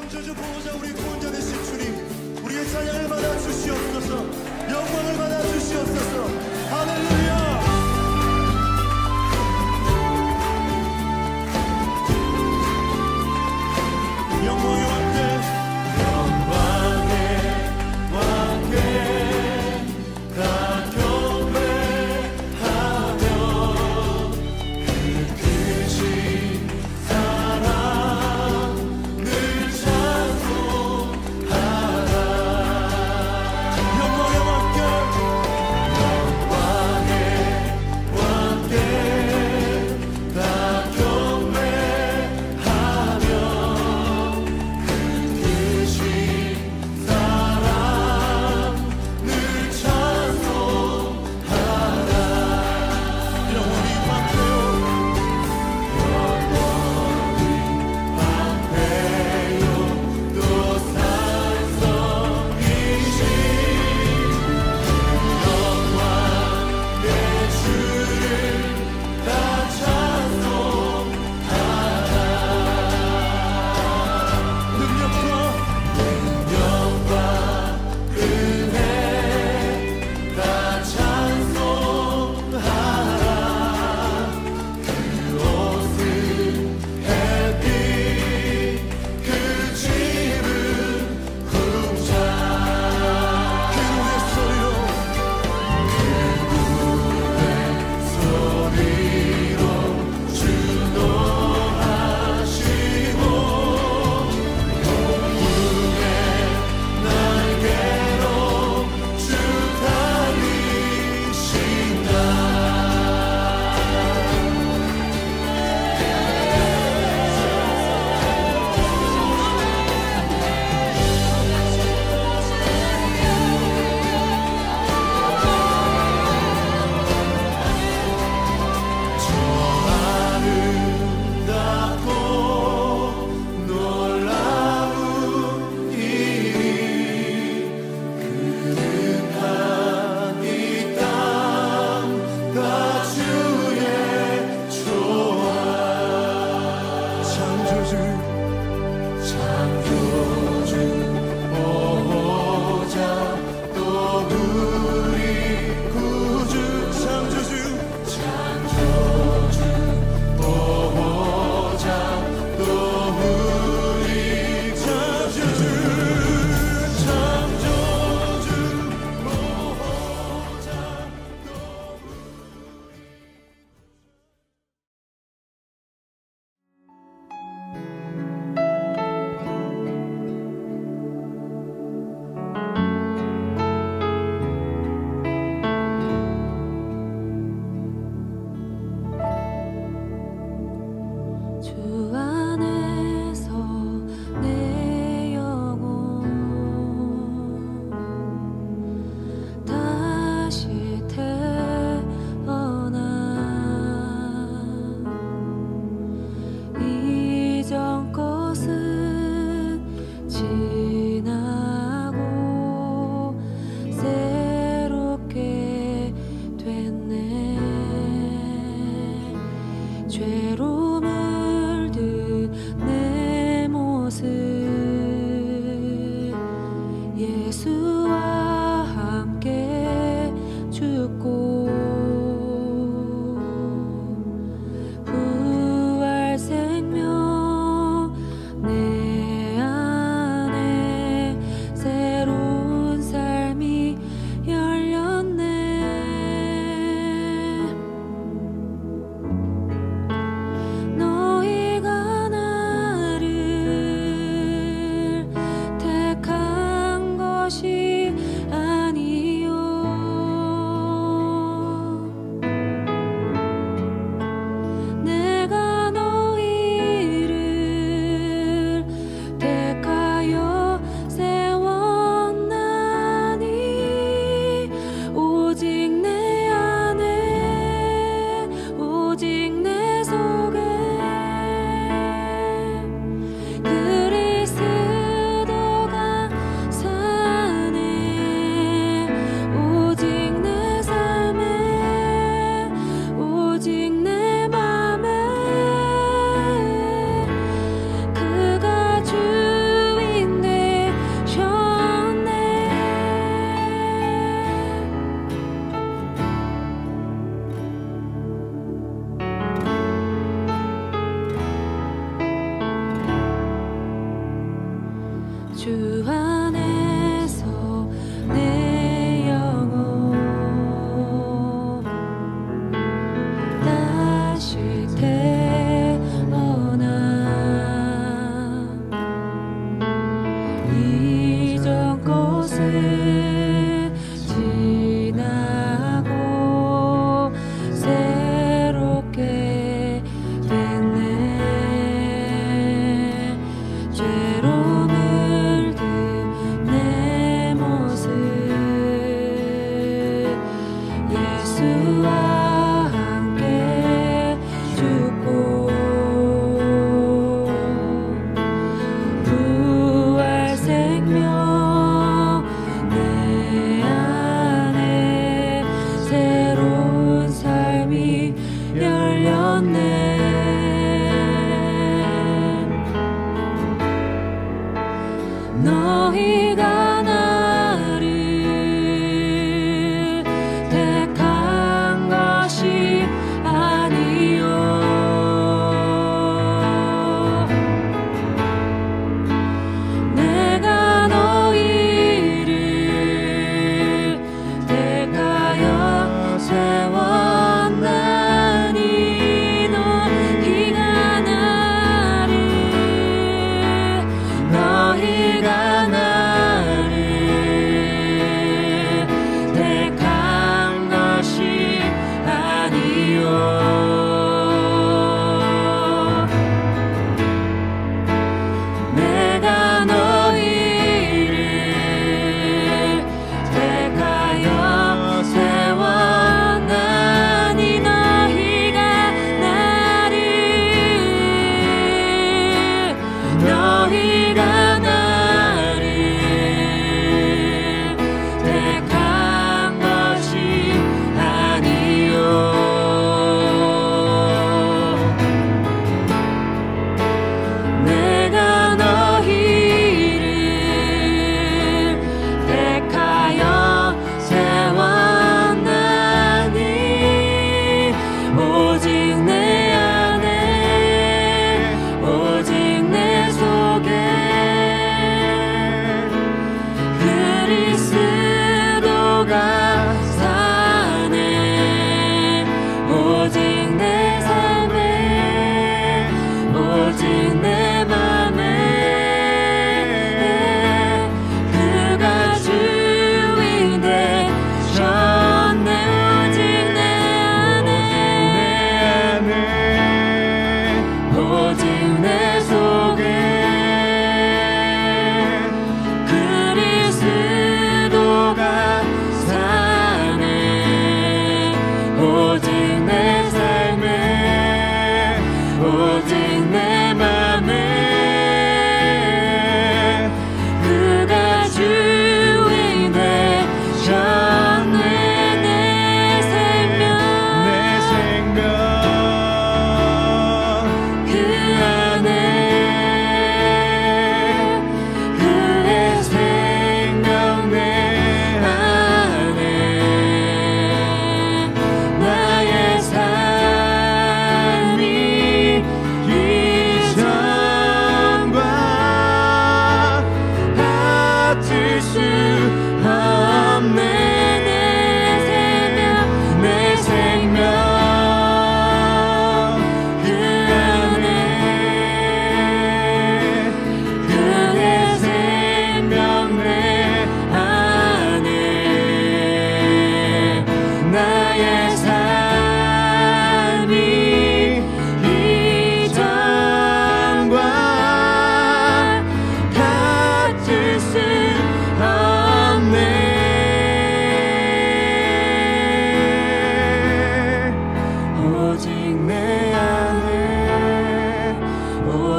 창조주 보호자 우리 구원자 되신 주님, 우리의 찬양을 받아 주시옵소서. 영광을 받아 주시옵소서. 할렐루야. 영광의 왕께, 영광의 왕께 다 경배하며 그 크신 사랑을 찬송하라. 영광의 왕께, 영광의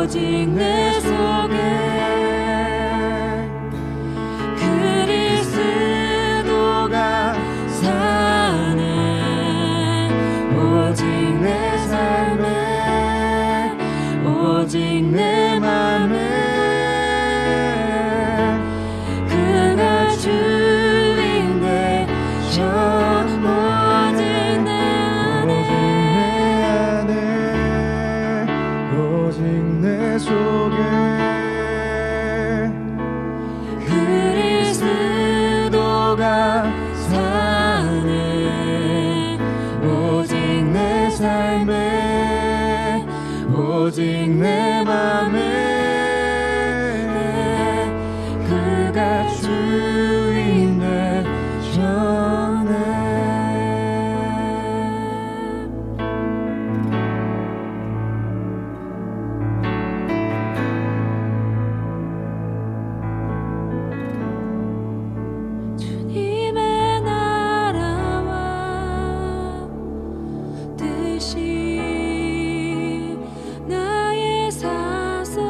오직 내 속에 그리스도가 사네. 오직 내 삶에 오직 내 맘에 그가 주인 되셔. 오직 내 안에 오직 내 속에 그리스도가 사네. 오직 내 삶에 오직 내 맘에 그가 주인 되셨네. 주님의 나라와 뜻이 나의 사소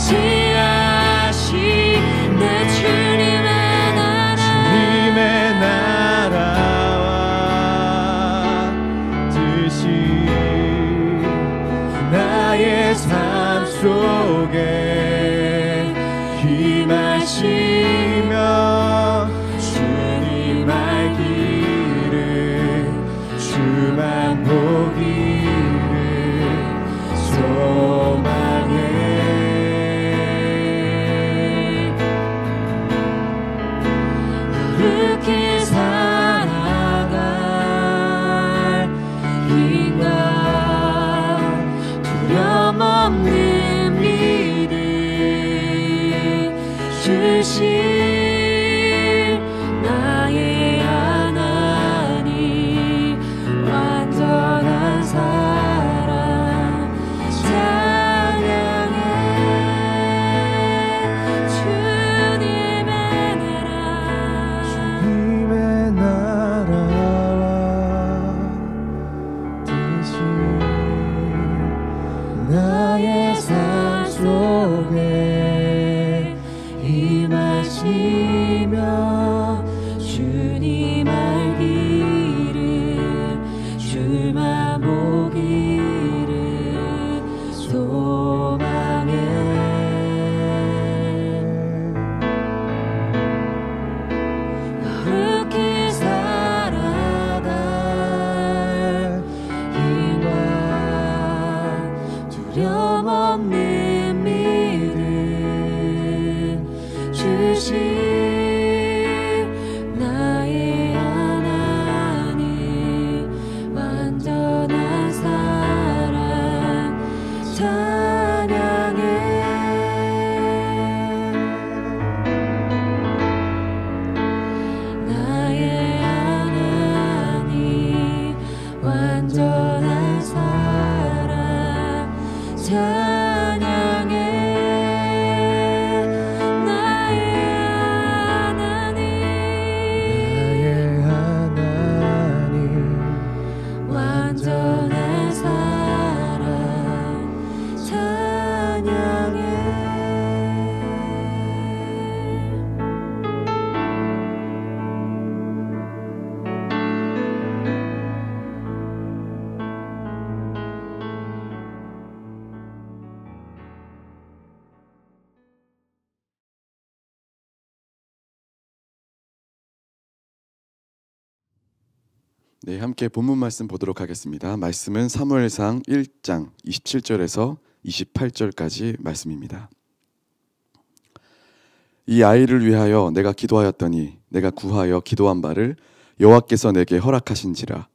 지하신 내 주님의 나라와 뜻이 나의 삶 속에 힘하시며 주님 알기를 주만 보기를 소망해 그렇게 살아갈 인간 두려움 없는 믿음 주신 나의 하나님 완전한 사랑 찬양해 주님의 나라 주님의 나라와 뜻이 나의 삶 속에 임하시며 주님 알기를 주만 보기를 소망해 거룩히 살아갈 인간 두려움 없는 믿음 주신 나의 하나님 완전한 사랑 찬양해 나의 하나님 완전한 사랑 찬양해 나의 하나님 완전한 사랑 찬양해 네, 함께 본문 말씀 보도록 하겠습니다. 말씀은 사무엘상 1장 27절에서 28절까지 말씀입니다. 이 아이를 위하여 내가 기도하였더니 내가 구하여 기도한 바를 여호와께서 내게 허락하신지라.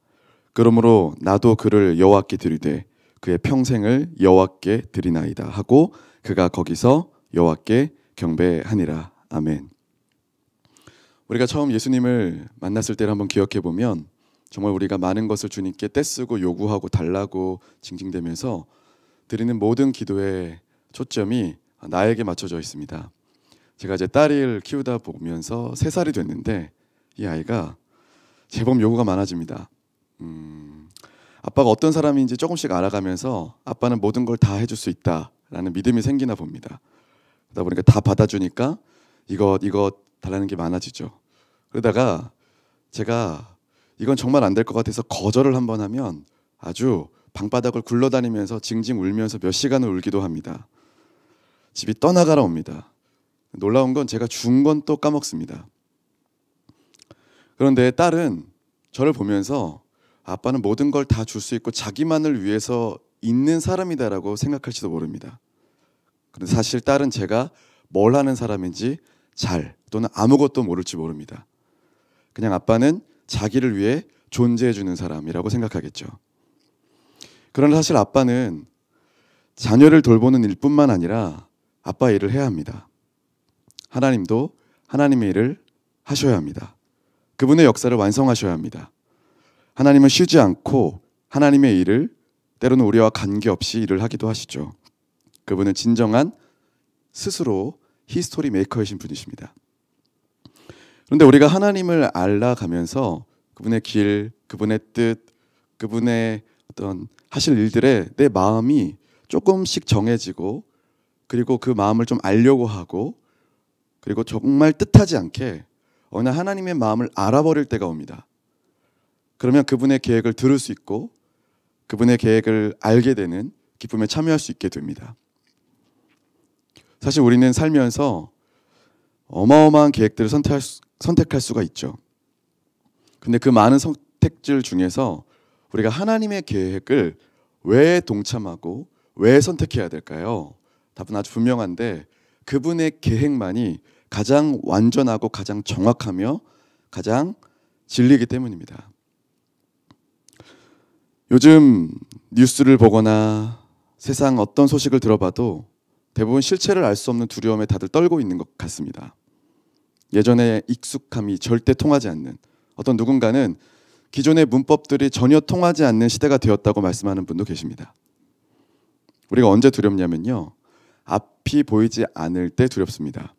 그러므로 나도 그를 여호와께 드리되 그의 평생을 여호와께 드리나이다 하고 그가 거기서 여호와께 경배하니라. 아멘. 우리가 처음 예수님을 만났을 때를 한번 기억해 보면 정말 우리가 많은 것을 주님께 떼쓰고 요구하고 달라고 징징대면서 드리는 모든 기도의 초점이 나에게 맞춰져 있습니다. 제가 제 딸을 키우다 보면서 3살이 됐는데 이 아이가 제법 요구가 많아집니다. 아빠가 어떤 사람인지 조금씩 알아가면서 아빠는 모든 걸 다 해줄 수 있다라는 믿음이 생기나 봅니다. 그러다 보니까 다 받아주니까 이거 달라는 게 많아지죠. 그러다가 제가 이건 정말 안 될 것 같아서 거절을 한번 하면 아주 방바닥을 굴러다니면서 징징 울면서 몇 시간을 울기도 합니다. 집이 떠나가라 옵니다. 놀라운 건 제가 준 건 또 까먹습니다. 그런데 딸은 저를 보면서 아빠는 모든 걸 다 줄 수 있고 자기만을 위해서 있는 사람이다라고 생각할지도 모릅니다. 그런데 사실 딸은 제가 뭘 하는 사람인지 잘 또는 아무것도 모를지 모릅니다. 그냥 아빠는 자기를 위해 존재해주는 사람이라고 생각하겠죠. 그러나 사실 아빠는 자녀를 돌보는 일뿐만 아니라 아빠의 일을 해야 합니다. 하나님도 하나님의 일을 하셔야 합니다. 그분의 역사를 완성하셔야 합니다. 하나님은 쉬지 않고 하나님의 일을 때로는 우리와 관계없이 일을 하기도 하시죠. 그분은 진정한 스스로 히스토리 메이커이신 분이십니다. 그런데 우리가 하나님을 알아가면서 그분의 길, 그분의 뜻, 그분의 어떤 하실 일들에 내 마음이 조금씩 정해지고 그리고 그 마음을 좀 알려고 하고, 그리고 정말 뜻하지 않게 어느 날 하나님의 마음을 알아버릴 때가 옵니다. 그러면 그분의 계획을 들을 수 있고 그분의 계획을 알게 되는 기쁨에 참여할 수 있게 됩니다. 사실 우리는 살면서 어마어마한 계획들을 선택할 수가 있죠. 근데 그 많은 선택들 중에서 우리가 하나님의 계획을 왜 동참하고 왜 선택해야 될까요? 답은 아주 분명한데, 그분의 계획만이 가장 완전하고 가장 정확하며 가장 진리이기 때문입니다. 요즘 뉴스를 보거나 세상 어떤 소식을 들어봐도 대부분 실체를 알 수 없는 두려움에 다들 떨고 있는 것 같습니다. 예전에 익숙함이 절대 통하지 않는, 어떤 누군가는 기존의 문법들이 전혀 통하지 않는 시대가 되었다고 말씀하는 분도 계십니다. 우리가 언제 두렵냐면요, 앞이 보이지 않을 때 두렵습니다.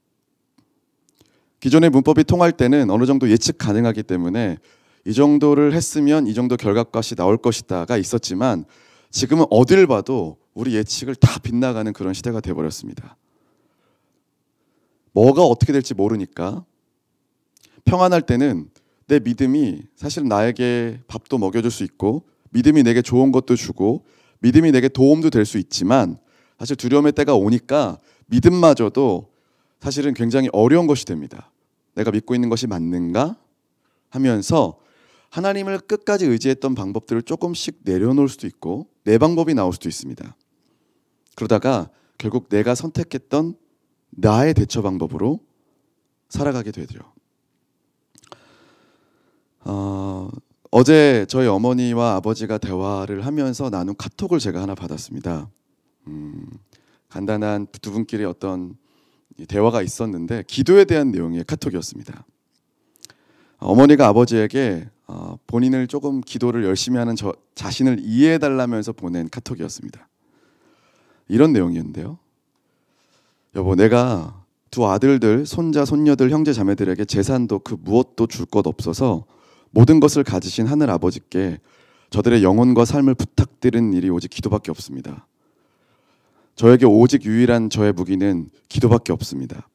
기존의 문법이 통할 때는 어느 정도 예측 가능하기 때문에 이 정도를 했으면 이 정도 결과값이 나올 것이다가 있었지만, 지금은 어딜 봐도 우리 예측을 다 빗나가는 그런 시대가 되어버렸습니다. 뭐가 어떻게 될지 모르니까 평안할 때는 내 믿음이 사실은 나에게 밥도 먹여줄 수 있고, 믿음이 내게 좋은 것도 주고, 믿음이 내게 도움도 될 수 있지만, 사실 두려움의 때가 오니까 믿음마저도 사실은 굉장히 어려운 것이 됩니다. 내가 믿고 있는 것이 맞는가 하면서 하나님을 끝까지 의지했던 방법들을 조금씩 내려놓을 수도 있고 내 방법이 나올 수도 있습니다. 그러다가 결국 내가 선택했던 나의 대처 방법으로 살아가게 되죠. 어제 저희 어머니와 아버지가 대화를 하면서 나눈 카톡을 제가 하나 받았습니다. 간단한 두 분끼리 어떤 대화가 있었는데 기도에 대한 내용의 카톡이었습니다. 어머니가 아버지에게 본인을 조금 기도를 열심히 하는 저 자신을 이해해달라면서 보낸 카톡이었습니다. 이런 내용이었는데요. 여보, 내가 두 아들들, 손자, 손녀들, 형제, 자매들에게 재산도 그 무엇도 줄 것 없어서 모든 것을 가지신 하늘 아버지께 저들의 영혼과 삶을 부탁드리는 일이 오직 기도밖에 없습니다. 저에게 오직 유일한 저의 무기는 기도밖에 없습니다.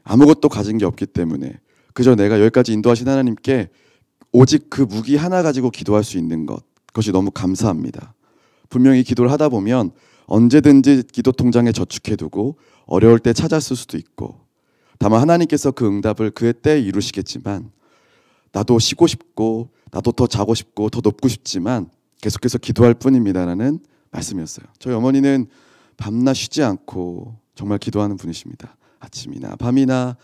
아무것도 가진 게 없기 때문에 그저 내가 여기까지 인도하신 하나님께 오직 그 무기 하나 가지고 기도할 수 있는 것, 그것이 너무 감사합니다. 분명히 기도를 하다 보면 언제든지 기도 통장에 저축해두고 어려울 때 찾았을 수도 있고, 다만 하나님께서 그 응답을 그의 때에 이루시겠지만 나도 쉬고 싶고 나도 더 자고 싶고 더 높고 싶지만 계속해서 기도할 뿐입니다라는 말씀이었어요. 저희 어머니는 밤낮 쉬지 않고 정말 기도하는 분이십니다. 아침이나 밤이나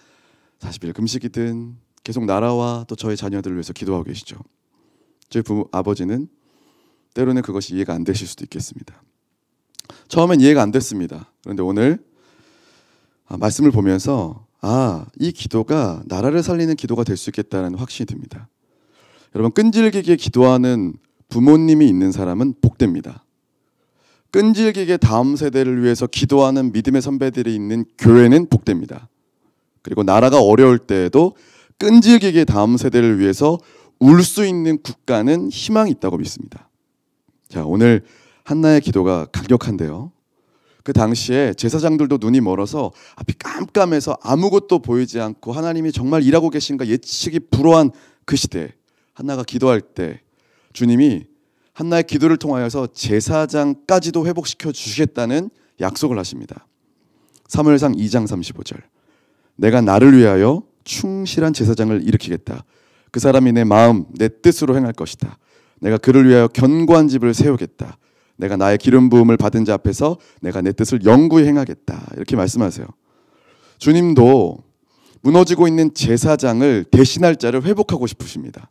40일 금식이든 계속 나라와 또 저희 자녀들을 위해서 기도하고 계시죠. 저희 아버지는 때로는 그것이 이해가 안 되실 수도 있겠습니다. 처음엔 이해가 안 됐습니다. 그런데 오늘 말씀을 보면서 이 기도가 나라를 살리는 기도가 될 수 있겠다는 확신이 듭니다. 여러분, 끈질기게 기도하는 부모님이 있는 사람은 복됩니다. 끈질기게 다음 세대를 위해서 기도하는 믿음의 선배들이 있는 교회는 복됩니다. 그리고 나라가 어려울 때에도 끈질기게 다음 세대를 위해서 울 수 있는 국가는 희망이 있다고 믿습니다. 자, 오늘 한나의 기도가 강력한데요. 그 당시에 제사장들도 눈이 멀어서 앞이 깜깜해서 아무것도 보이지 않고 하나님이 정말 일하고 계신가 예측이 불허한 그 시대에 한나가 기도할 때 주님이 한나의 기도를 통하여서 제사장까지도 회복시켜 주시겠다는 약속을 하십니다. 사무엘상 2장 35절. 내가 나를 위하여 충실한 제사장을 일으키겠다. 그 사람이 내 마음 내 뜻으로 행할 것이다. 내가 그를 위하여 견고한 집을 세우겠다. 내가 나의 기름 부음을 받은 자 앞에서 내가 내 뜻을 영구히 행하겠다. 이렇게 말씀하세요. 주님도 무너지고 있는 제사장을 대신할 자를 회복하고 싶으십니다.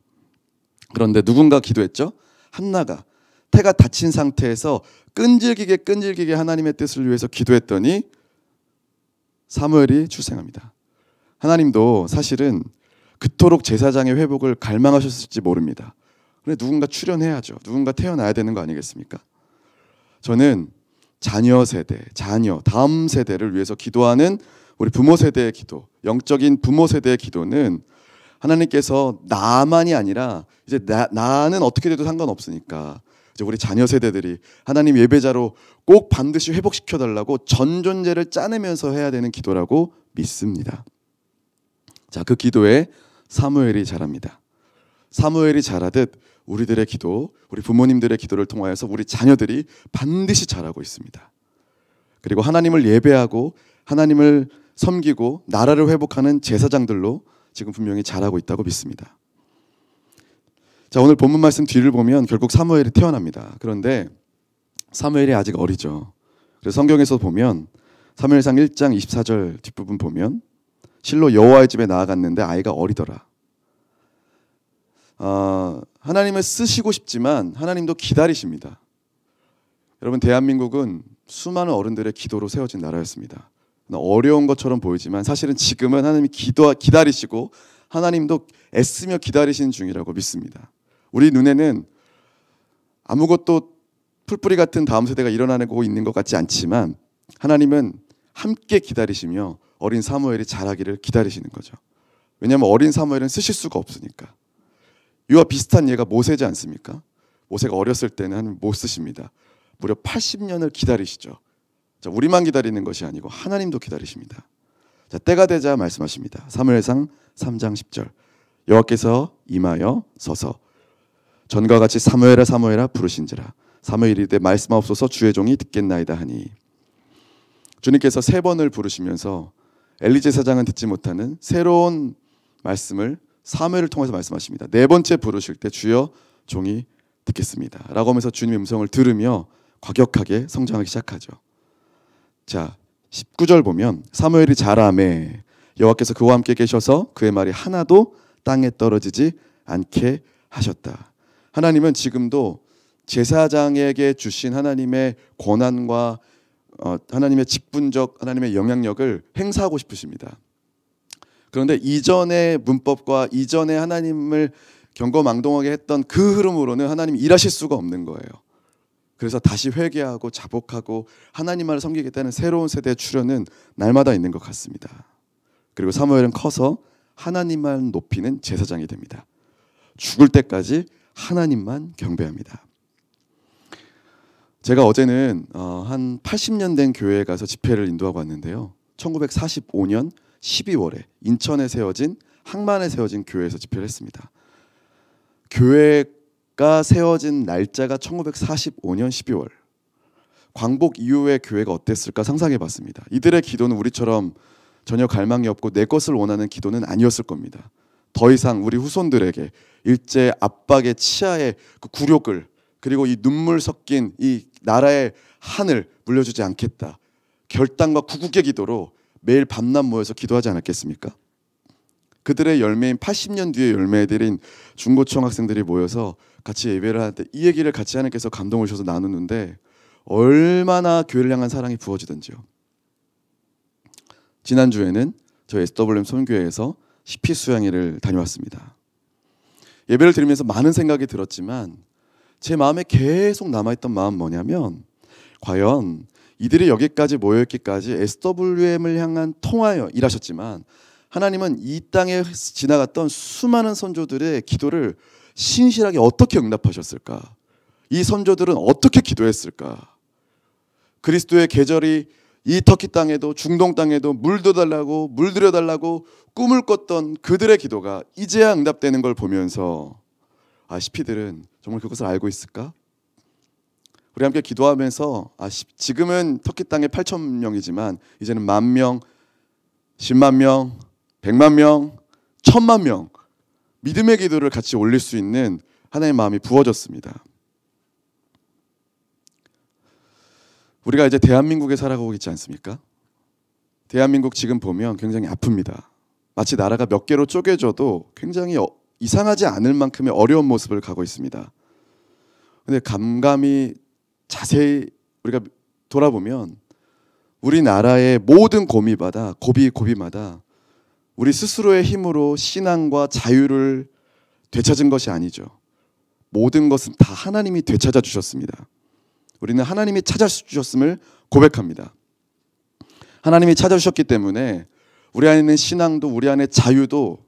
그런데 누군가 기도했죠? 한나가 태가 다친 상태에서 끈질기게 하나님의 뜻을 위해서 기도했더니 사무엘이 출생합니다. 하나님도 사실은 그토록 제사장의 회복을 갈망하셨을지 모릅니다. 그런데 누군가 출현해야죠. 누군가 태어나야 되는 거 아니겠습니까? 저는 자녀 세대, 다음 세대를 위해서 기도하는 우리 부모 세대의 기도, 영적인 부모 세대의 기도는 하나님께서 나만이 아니라 이제 나는 어떻게 돼도 상관없으니까 이제 우리 자녀 세대들이 하나님 예배자로 꼭 반드시 회복시켜달라고 전존제를 짜내면서 해야 되는 기도라고 믿습니다. 자, 그 기도에 사무엘이 잘합니다. 사무엘이 잘하듯 우리들의 기도, 우리 부모님들의 기도를 통하여서 우리 자녀들이 반드시 잘하고 있습니다. 그리고 하나님을 예배하고 하나님을 섬기고 나라를 회복하는 제사장들로 지금 분명히 잘하고 있다고 믿습니다. 자, 오늘 본문 말씀 뒤를 보면 결국 사무엘이 태어납니다. 그런데 사무엘이 아직 어리죠. 그래서 성경에서 보면 사무엘상 1장 24절 뒷부분 보면 실로 여호와의 집에 나아갔는데 아이가 어리더라. 하나님을 쓰시고 싶지만 하나님도 기다리십니다. 여러분, 대한민국은 수많은 어른들의 기도로 세워진 나라였습니다. 어려운 것처럼 보이지만 사실은 지금은 하나님이 기다리시고 하나님도 애쓰며 기다리시는 중이라고 믿습니다. 우리 눈에는 아무것도 풀뿌리 같은 다음 세대가 일어나고 있는 것 같지 않지만 하나님은 함께 기다리시며 어린 사무엘이 자라기를 기다리시는 거죠. 왜냐하면 어린 사무엘은 쓰실 수가 없으니까. 이와 비슷한 예가 모세지 않습니까? 모세가 어렸을 때는 하나님 못 쓰십니다. 무려 80년을 기다리시죠. 자, 우리만 기다리는 것이 아니고 하나님도 기다리십니다. 자, 때가 되자 말씀하십니다. 사무엘상 3장 10절. 여호와께서 임하여 서서 전과 같이 사무엘아 사무엘아 부르신지라. 사무엘이 이르되 말씀하옵소서 주의 종이 듣겠나이다 하니. 주님께서 3번을 부르시면서 엘리 제사장은 듣지 못하는 새로운 말씀을 사무엘을 통해서 말씀하십니다. 4번째 부르실 때 주여 종이 듣겠습니다 라고 하면서 주님의 음성을 들으며 과격하게 성장하기 시작하죠. 자, 19절 보면 사무엘이 자라매 여호와께서 그와 함께 계셔서 그의 말이 하나도 땅에 떨어지지 않게 하셨다. 하나님은 지금도 제사장에게 주신 하나님의 권한과 하나님의 직분적 하나님의 영향력을 행사하고 싶으십니다. 그런데 이전의 문법과 이전의 하나님을 경거망동하게 했던 그 흐름으로는 하나님이 일하실 수가 없는 거예요. 그래서 다시 회개하고 자복하고 하나님만을 섬기겠다는 새로운 세대의 출현은 날마다 있는 것 같습니다. 그리고 사무엘은 커서 하나님만 높이는 제사장이 됩니다. 죽을 때까지 하나님만 경배합니다. 제가 어제는 한 80년 된 교회에 가서 집회를 인도하고 왔는데요. 1945년 12월에 인천에 세워진 항만에 세워진 교회에서 집회를 했습니다. 교회가 세워진 날짜가 1945년 12월. 광복 이후의 교회가 어땠을까 상상해 봤습니다. 이들의 기도는 우리처럼 전혀 갈망이 없고 내 것을 원하는 기도는 아니었을 겁니다. 더 이상 우리 후손들에게 일제 압박의 치하의 그 굴욕을 그리고 이 눈물 섞인 이 나라의 한을 물려주지 않겠다. 결단과 구국의 기도로 매일 밤낮 모여서 기도하지 않았겠습니까? 그들의 열매인 80년 뒤의 열매들인 중고청 학생들이 모여서 같이 예배를 하는데 이 얘기를 같이 하나님께서 감동을 주셔서 나누는데 얼마나 교회를 향한 사랑이 부어지던지요. 지난주에는 저희 SWM 손교회에서 CP 수양회를 다녀왔습니다. 예배를 드리면서 많은 생각이 들었지만 제 마음에 계속 남아있던 마음은 뭐냐면 과연 이들이 여기까지 모여있기까지 SWM을 향한 통하여 일하셨지만 하나님은 이 땅에 지나갔던 수많은 선조들의 기도를 신실하게 어떻게 응답하셨을까? 이 선조들은 어떻게 기도했을까? 그리스도의 계절이 이 터키 땅에도 중동 땅에도 물들여달라고 꿈을 꿨던 그들의 기도가 이제야 응답되는 걸 보면서 CP들은 정말 그것을 알고 있을까? 우리 함께 기도하면서 지금은 터키 땅에 8,000명이지만 이제는 10,000명, 10만 명, 100만 명, 1,000만 명 믿음의 기도를 같이 올릴 수 있는 하나님의 마음이 부어졌습니다. 우리가 이제 대한민국에 살아가고 있지 않습니까? 대한민국 지금 보면 굉장히 아픕니다. 마치 나라가 몇 개로 쪼개져도 굉장히 이상하지 않을 만큼의 어려운 모습을 가고 있습니다. 근데 감감히 자세히 우리가 돌아보면 우리나라의 모든 고비마다 우리 스스로의 힘으로 신앙과 자유를 되찾은 것이 아니죠. 모든 것은 다 하나님이 되찾아 주셨습니다. 우리는 하나님이 찾아주셨음을 고백합니다. 하나님이 찾아주셨기 때문에 우리 안에 있는 신앙도 우리 안에 자유도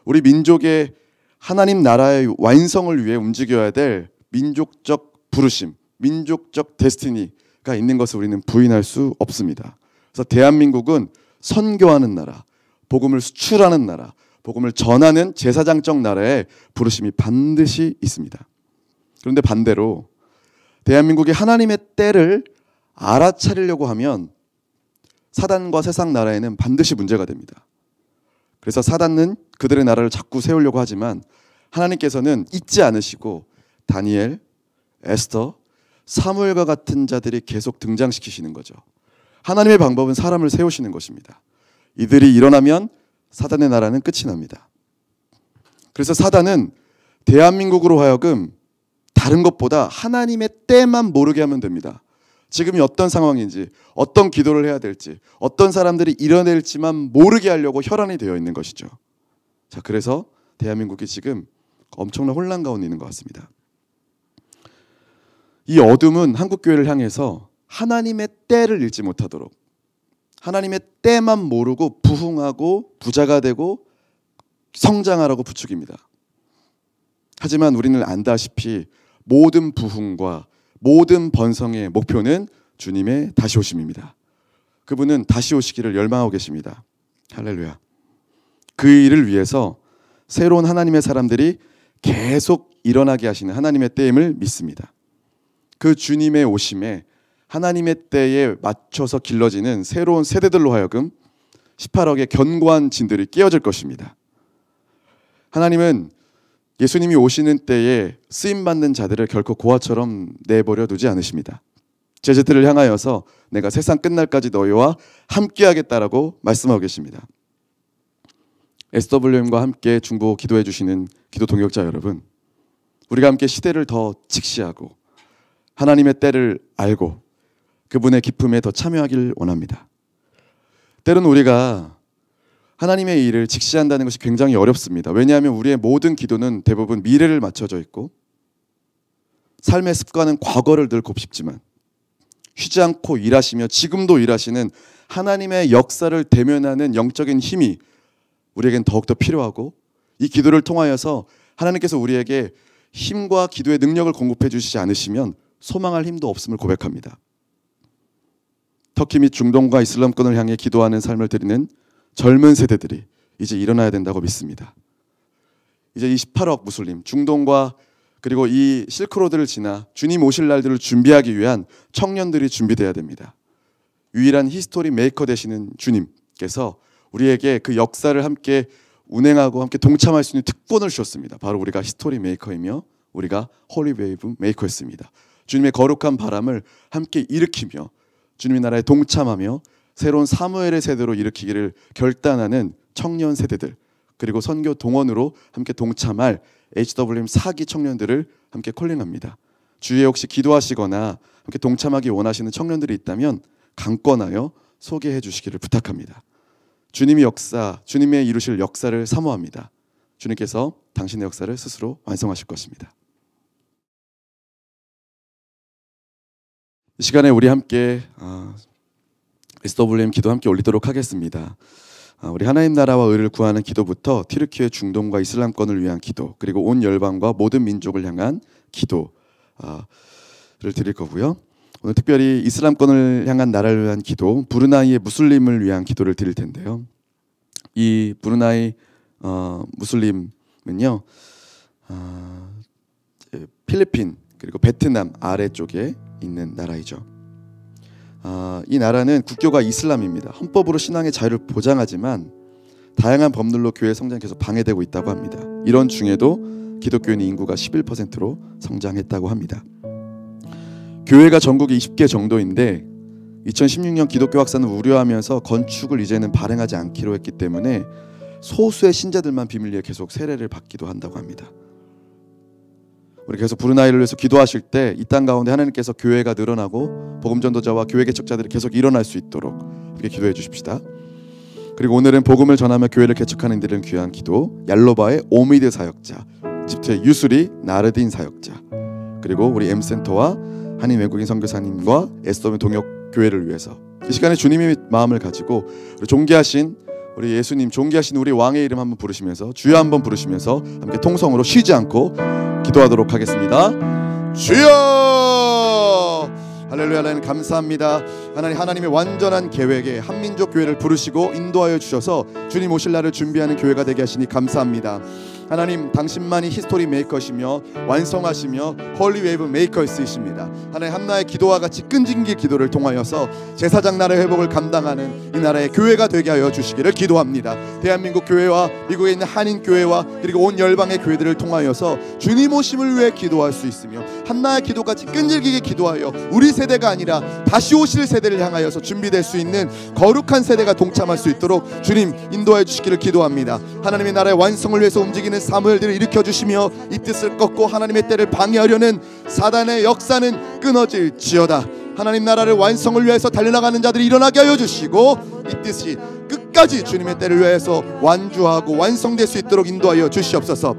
우리 민족의 하나님 나라의 완성을 위해 움직여야 될 민족적 부르심, 민족적 데스티니가 있는 것을 우리는 부인할 수 없습니다. 그래서 대한민국은 선교하는 나라, 복음을 수출하는 나라, 복음을 전하는 제사장적 나라에 부르심이 반드시 있습니다. 그런데 반대로 대한민국이 하나님의 때를 알아차리려고 하면 사단과 세상 나라에는 반드시 문제가 됩니다. 그래서 사단은 그들의 나라를 자꾸 세우려고 하지만 하나님께서는 잊지 않으시고 다니엘, 에스더, 사무엘과 같은 자들이 계속 등장시키시는 거죠. 하나님의 방법은 사람을 세우시는 것입니다. 이들이 일어나면 사단의 나라는 끝이 납니다. 그래서 사단은 대한민국으로 하여금 다른 것보다 하나님의 때만 모르게 하면 됩니다. 지금이 어떤 상황인지, 어떤 기도를 해야 될지, 어떤 사람들이 일어날지만 모르게 하려고 혈안이 되어 있는 것이죠. 자, 그래서 대한민국이 지금 엄청난 혼란 가운데 있는 것 같습니다. 이 어둠은 한국교회를 향해서 하나님의 때를 잃지 못하도록, 하나님의 때만 모르고 부흥하고 부자가 되고 성장하라고 부추깁니다. 하지만 우리는 안다시피 모든 부흥과 모든 번성의 목표는 주님의 다시 오심입니다. 그분은 다시 오시기를 열망하고 계십니다. 할렐루야. 그 일을 위해서 새로운 하나님의 사람들이 계속 일어나게 하시는 하나님의 때임을 믿습니다. 그 주님의 오심에 하나님의 때에 맞춰서 길러지는 새로운 세대들로 하여금 18억의 견고한 진들이 깨어질 것입니다. 하나님은 예수님이 오시는 때에 쓰임받는 자들을 결코 고아처럼 내버려 두지 않으십니다. 제자들을 향하여서 내가 세상 끝날까지 너희와 함께하겠다라고 말씀하고 계십니다. SWM과 함께 중보 기도해 주시는 기도 동역자 여러분, 우리가 함께 시대를 더 직시하고 하나님의 때를 알고 그분의 기쁨에 더 참여하길 원합니다. 때로는 우리가 하나님의 일을 직시한다는 것이 굉장히 어렵습니다. 왜냐하면 우리의 모든 기도는 대부분 미래를 맞춰져 있고 삶의 습관은 과거를 늘 곱씹지만 쉬지 않고 일하시며 지금도 일하시는 하나님의 역사를 대면하는 영적인 힘이 우리에겐 더욱더 필요하고, 이 기도를 통하여서 하나님께서 우리에게 힘과 기도의 능력을 공급해 주시지 않으시면 소망할 힘도 없음을 고백합니다. 터키 및 중동과 이슬람권을 향해 기도하는 삶을 드리는 젊은 세대들이 이제 일어나야 된다고 믿습니다. 이제 이 18억 무슬림, 중동과 그리고 이 실크로드를 지나 주님 오실 날들을 준비하기 위한 청년들이 준비돼야 됩니다. 유일한 히스토리 메이커 되시는 주님께서 우리에게 그 역사를 함께 운행하고 함께 동참할 수 있는 특권을 주셨습니다. 바로 우리가 히스토리 메이커이며 우리가 홀리 웨이브 메이커였습니다. 주님의 거룩한 바람을 함께 일으키며 주님의 나라에 동참하며 새로운 사무엘의 세대로 일으키기를 결단하는 청년 세대들, 그리고 선교 동원으로 함께 동참할 HWM 4기 청년들을 함께 콜링합니다. 주위에 혹시 기도하시거나 함께 동참하기 원하시는 청년들이 있다면 강권하여 소개해 주시기를 부탁합니다. 주님의 역사, 주님의 이루실 역사를 사모합니다. 주님께서 당신의 역사를 스스로 완성하실 것입니다. 이 시간에 우리 함께 SWM 기도 함께 올리도록 하겠습니다. 우리 하나님 나라와 의를 구하는 기도부터 튀르키예 중동과 이슬람권을 위한 기도, 그리고 온 열방과 모든 민족을 향한 기도를 드릴 거고요. 오늘 특별히 이슬람권을 향한 나라를 위한 기도, 브루나이의 무슬림을 위한 기도를 드릴 텐데요. 이 브루나이 무슬림은요, 필리핀 그리고 베트남 아래쪽에 있는 나라이죠. 이 나라는 국교가 이슬람입니다. 헌법으로 신앙의 자유를 보장하지만 다양한 법률로 교회 성장이 계속 방해되고 있다고 합니다. 이런 중에도 기독교인 인구가 11%로 성장했다고 합니다. 교회가 전국에 20개 정도인데 2016년 기독교 학사는 우려하면서 건축을 이제는 발행하지 않기로 했기 때문에 소수의 신자들만 비밀리에 계속 세례를 받기도 한다고 합니다. 우리 계속 브루나이를 위해서 기도하실 때 이 땅 가운데 하나님께서 교회가 늘어나고 복음전도자와 교회 개척자들이 계속 일어날 수 있도록 함께 기도해 주십시다. 그리고 오늘은 복음을 전하며 교회를 개척하는 이들은 귀한 기도, 얄로바의 오미드 사역자, 이집트의 유수리 나르딘 사역자, 그리고 우리 M센터와 한인 외국인 선교사님과 SW 동역 교회를 위해서 이 시간에 주님의 마음을 가지고 우리 존귀하신 우리 예수님, 존귀하신 우리 왕의 이름 한번 부르시면서 주여 한번 부르시면서 함께 통성으로 쉬지 않고 기도하도록 하겠습니다. 주여. 할렐루야. 하나님 감사합니다. 하나님의 완전한 계획에 한민족 교회를 부르시고 인도하여 주셔서 주님 오실 날을 준비하는 교회가 되게 하시니 감사합니다. 하나님, 당신만이 히스토리 메이커시며 완성하시며 홀리 웨이브 메이커이십니다. 하나님, 한나의 기도와 같이 끈질긴 기도를 통하여서 제사장 나라의 회복을 감당하는 이 나라의 교회가 되게 하여 주시기를 기도합니다. 대한민국 교회와 미국에 있는 한인 교회와 그리고 온 열방의 교회들을 통하여서 주님 오심을 위해 기도할 수 있으며 한나의 기도같이 끈질기게 기도하여 우리 세대가 아니라 다시 오실 세대를 향하여서 준비될 수 있는 거룩한 세대가 동참할 수 있도록 주님 인도해 주시기를 기도합니다. 하나님의 나라의 완성을 위해서 움직이는 사무엘들을 일으켜 주시며 이 뜻을 꺾고 하나님의 때를 방해하려는 사단의 역사는 끊어질지어다. 하나님 나라를 완성을 위해서 달려나가는 자들이 일어나게 하여 주시고 이 뜻이 끝까지 주님의 때를 위해서 완주하고 완성될 수 있도록 인도하여 주시옵소서.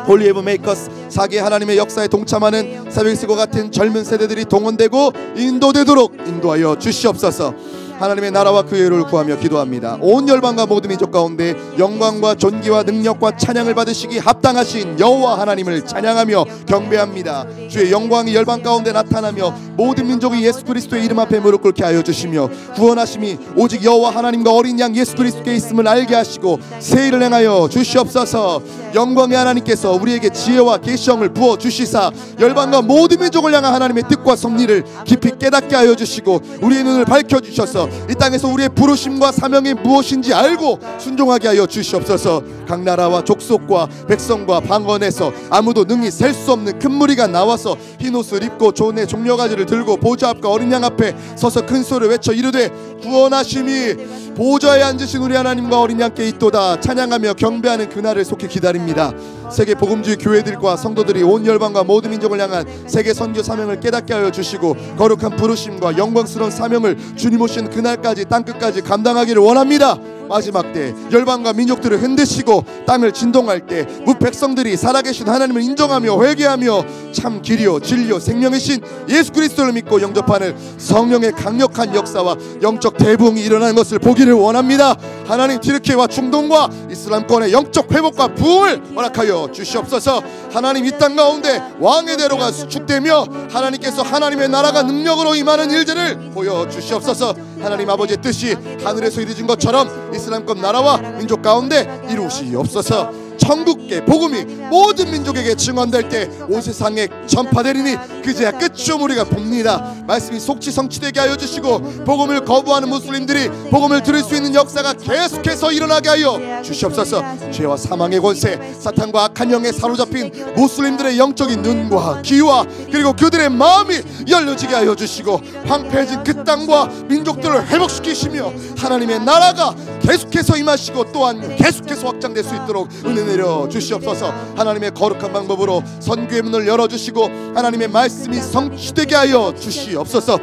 홀리 웨이브 메이커스 4개 하나님의 역사에 동참하는 사백스과 같은 젊은 세대들이 동원되고 인도되도록 인도하여 주시옵소서. 하나님의 나라와 그 의를 구하며 기도합니다. 온 열방과 모든 민족 가운데 영광과 존귀와 능력과 찬양을 받으시기 합당하신 여호와 하나님을 찬양하며 경배합니다. 주의 영광이 열방 가운데 나타나며 모든 민족이 예수 그리스도의 이름 앞에 무릎 꿇게 하여 주시며 구원하심이 오직 여호와 하나님과 어린 양 예수 그리스도께 있음을 알게 하시고 새 일을 행하여 주시옵소서. 영광의 하나님께서 우리에게 지혜와 계시형을 부어 주시사 열방과 모든 민족을 향한 하나님의 뜻과 섭리를 깊이 깨닫게 하여 주시고 우리의 눈을 밝혀 주셔서 이 땅에서 우리의 부르심과 사명이 무엇인지 알고 순종하게 하여 주시옵소서. 각 나라와 족속과 백성과 방언에서 아무도 능히 셀 수 없는 큰 무리가 나와서 흰 옷을 입고 좋은 종려가지를 들고 보좌 앞과 어린 양 앞에 서서 큰 소리를 외쳐 이르되 구원하심이 보좌에 앉으신 우리 하나님과 어린 양께 있도다. 찬양하며 경배하는 그날을 속히 기다립니다. 세계 복음주의 교회들과 성도들이 온 열방과 모든 민족을 향한 세계 선교 사명을 깨닫게 하여 주시고 거룩한 부르심과 영광스러운 사명을 주님 오신 그날까지 땅끝까지 감당하기를 원합니다. 마지막 때 열방과 민족들을 흔드시고 땅을 진동할 때 무백성들이 살아계신 하나님을 인정하며 회개하며 참 길이요 진리요 생명이신 예수 그리스도를 믿고 영접하는 성령의 강력한 역사와 영적 대붕이 일어나는 것을 보기를 원합니다. 하나님, 튀르키예와 중동과 이슬람권의 영적 회복과 부흥을 허락하여 주시옵소서. 하나님, 이 땅 가운데 왕의 대로가 수축되며 하나님께서 하나님의 나라가 능력으로 임하는 일들을 보여주시옵소서. 하나님 아버지의 뜻이 하늘에서 이루어진 것처럼 이슬람권 나라와 민족 가운데 이루시옵소서. 천국계 복음이 모든 민족에게 증언될 때 온 세상에 전파되리니 그제야 끝이요 우리가 봅니다. 말씀이 속지 성취되게 하여 주시고 복음을 거부하는 무슬림들이 복음을 들을 수 있는 역사가 계속해서 일어나게 하여 주시옵소서. 죄와 사망의 권세, 사탄과 악한 영에 사로잡힌 무슬림들의 영적인 눈과 귀와 그리고 그들의 마음이 열려지게 하여 주시고 황폐해진 그 땅과 민족들을 회복시키시며 하나님의 나라가 계속해서 임하시고 또한 계속해서 확장될 수 있도록 은혜 내려 주시옵소서. 하나님의 거룩한 방법으로 선교의 문을 열어주시고 하나님의 말씀이 성취되게 하여 주시옵소서.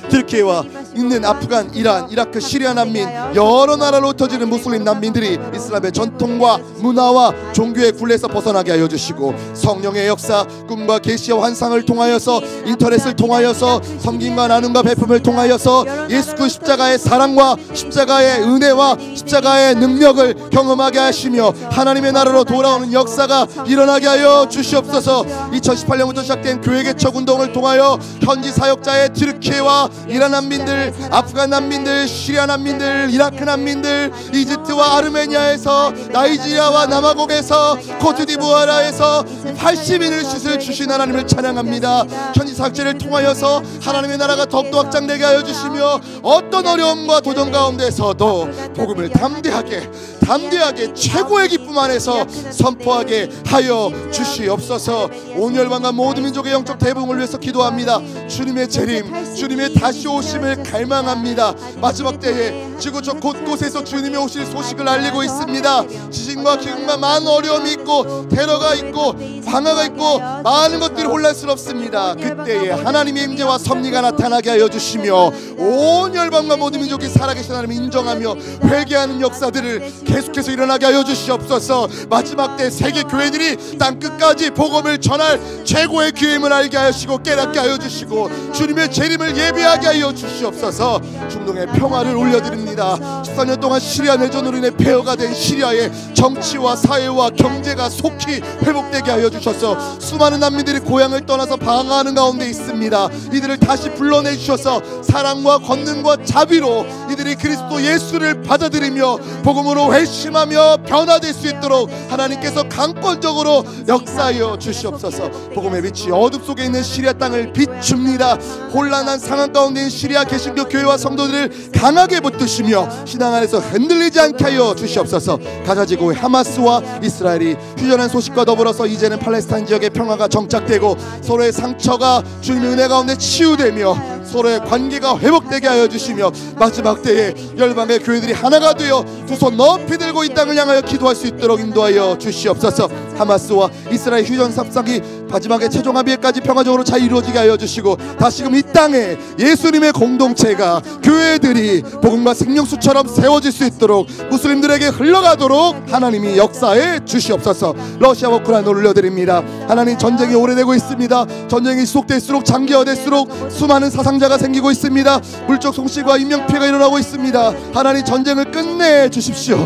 튀르키예와 있는 아프간, 이란, 이라크, 시리아 난민 여러 나라로 흩어지는 무슬림 난민들이 이슬람의 전통과 문화와 종교의 굴레에서 벗어나게 하여 주시고 성령의 역사, 꿈과 계시와 환상을 통하여서 인터넷을 통하여서 섬김과 나눔과 베품을 통하여서 예수 그 십자가의 사랑과 십자가의 은혜와 십자가의 능력을 경험하게 하시며 하나님의 나라로 돌아오는 역사가 일어나게 하여 주시옵소서. 2018년부터 시작된 교회 개척 운동을 통하여 현지 사역자의 튀르키예와 이란 난민들, 아프간 난민들, 시리아 난민들, 이라크 난민들, 이집트와 아르메니아에서 나이지리아와 남아공에서 코트디부아라에서 80인을 슛을 주신 하나님을 찬양합니다. 현지 사역자를 통하여서 하나님의 나라가 더욱더 확장되게 하여 주시며 어떤 어려움과 도전 가운데서도 복음을 담대하게 최고의 기쁨 안에서 선포하게 하여 주시옵소서. 온 열방과 모든 민족의 영적 대붕을 위해서 기도합니다. 주님의 재림, 주님의 다시 오심을 갈망합니다. 마지막 때에 지구촌 곳곳에서 주님의 오실 소식을 알리고 있습니다. 지진과 기근과 많은 어려움이 있고 테러가 있고 방화가 있고 많은 것들이 혼란스럽습니다. 그때에 하나님의 임재와 섭리가 나타나게 하여 주시며 온 열방과 모든 민족이 살아계신 하나님을 인정하며 회개하는 역사들을 계속해서 일어나게 하여 주시옵소서. 마지막 때 세계 교회들이 땅 끝까지 복음을 전할 최고의 기회임을 알게 하시고 깨닫게 하여 주시고 주님의 재림을 예비하게 하여 주시옵소서. 중동의 평화를 올려드립니다. 14년 동안 시리아 내전으로 인해 폐허가 된 시리아의 정치와 사회와 경제가 속히 회복되게 하여 주셔서 수많은 난민들이 고향을 떠나서 방황하는 가운데 있습니다. 이들을 다시 불러내 주셔서 사랑과 권능과 자비로 이들이 그리스도 예수를 받아들이며 복음으로 회심하며 변화될 수 있도록 하나님께서 강권적으로 역사하여 주시옵소서. 복음의 빛이 어둠 속에 있는 시리아 땅을 비춥니다. 혼란한 상황 가운데 있는 시리아 개신교 교회와 성도들을 강하게 붙드시며 신앙 안에서 흔들리지 않게 하여 주시옵소서. 가자 지구의 하마스와 이스라엘이 휴전한 소식과 더불어서 이제는 팔레스타인 지역의 평화가 정착되고 서로의 상처가 주님의 은혜 가운데 치유되며 서로의 관계가 회복되게 하여 주시며 마지막 때에 열방의 교회들이 하나가 되어 두 손 높이 들고 이 땅을 향하여 기도할 수 있도록 인도하여 주시옵소서. 하마스와 이스라엘 휴전 협상이 마지막에 최종 합의까지 평화적으로 잘 이루어지게 하여 주시고 다시금 이 땅에 예수님의 공동체가 교회들이 복음과 생명수처럼 세워질 수 있도록 무슬림들에게 흘러가도록 하나님이 역사해 주시옵소서. 러시아와 우크라이나 올려드립니다. 하나님, 전쟁이 오래되고 있습니다. 전쟁이 지속될수록 장기화될수록 수많은 사상자가 생기고 있습니다. 물적 손실과 인명피해가 일어나고 있습니다. 하나님, 전쟁을 끝내 주십시오.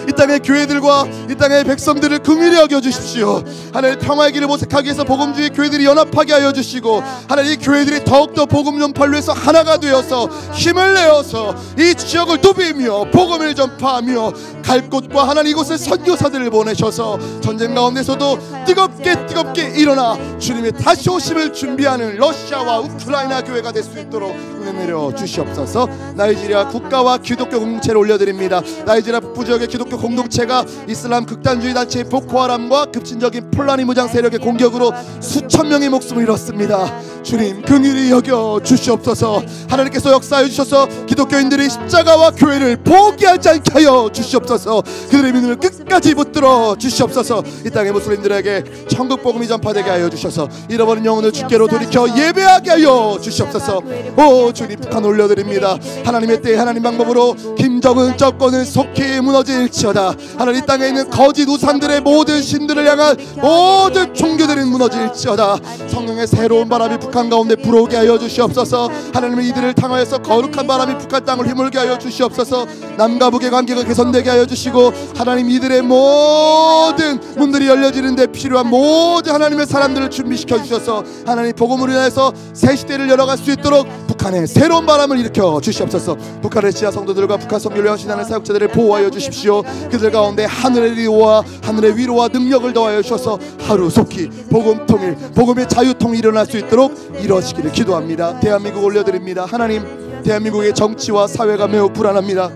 이 땅의 교회들과 이 땅의 백성들을 긍휼히 여겨 주십시오. 하나님, 평화의 길을 모색하기 위해서 복음주의 교회들이 연합하게 하여 주시고 하나님, 이 교회들이 더욱더 복음 전파를 위해서 하나가 되어서 힘을 내어서 이 지역을 누비며 복음을 전파하며 갈 곳과 하나님 이곳에 선교사들을 보내셔서 전쟁 가운데서도 뜨겁게 일어나 주님의 다시 오심을 준비하는 러시아와 우크라이나 교회가 될 수 있도록 은혜 내려 주시옵소서. 나이지리아 국가와 기독교 공동체를 올려드립니다. 나이지리아 북부 지역의 기독교 공동체가 이슬람 극단주의 단체 보코하람과 급진적인 폴라니 무장 세력의 공격으로 수천 명의 목숨을 잃었습니다. 주님, 긍휼히 여겨 주시옵소서. 하나님께서 역사해 주셔서 기독교인들이 십자가와 교회를 포기하지 않게 하여 주시옵소서. 그들의 믿음을 끝까지 붙들어 주시옵소서. 이 땅의 무슬림들에게 천국 복음이 전파되게 하여 주셔서 잃어버린 영혼을 주께로 돌이켜 예배하게 하여 주시옵소서. 오 주님, 북한 올려드립니다. 하나님의 때에 하나님 방법으로 김정은 정권은 속히 무너질지어다. 하나님, 이 땅에 있는 거짓 우상들의 모든 신들을 향한 모든 종교들이 무너질지어다. 성령의 새로운 바람이 북한 가운데 불어오게 하여 주시옵소서. 하나님은 이들을 향하여서 거룩한 바람이 북한 땅을 휘몰게 하여 주시옵소서. 남과 북의 관계가 개선되게 하여 주시고 하나님, 이들의 모든 문들이 열려지는데 필요한 모든 하나님의 사람들을 준비시켜 주셔서 하나님, 복음으로 인해서 새 시대를 열어갈 수 있도록 북한에 새로운 바람을 일으켜 주시옵소서. 북한의 지하 성도들과 북한 선교를 헌신하는 사역자들을 보호하여 주십시오. 그들 가운데 하늘의 위로와 능력을 더하여 주셔서 하루속히 복음 통일, 복음의 자유통일이 일어날 수 있도록 이루어지기를 기도합니다. 대한민국 올려드립니다. 하나님, 대한민국의 정치와 사회가 매우 불안합니다.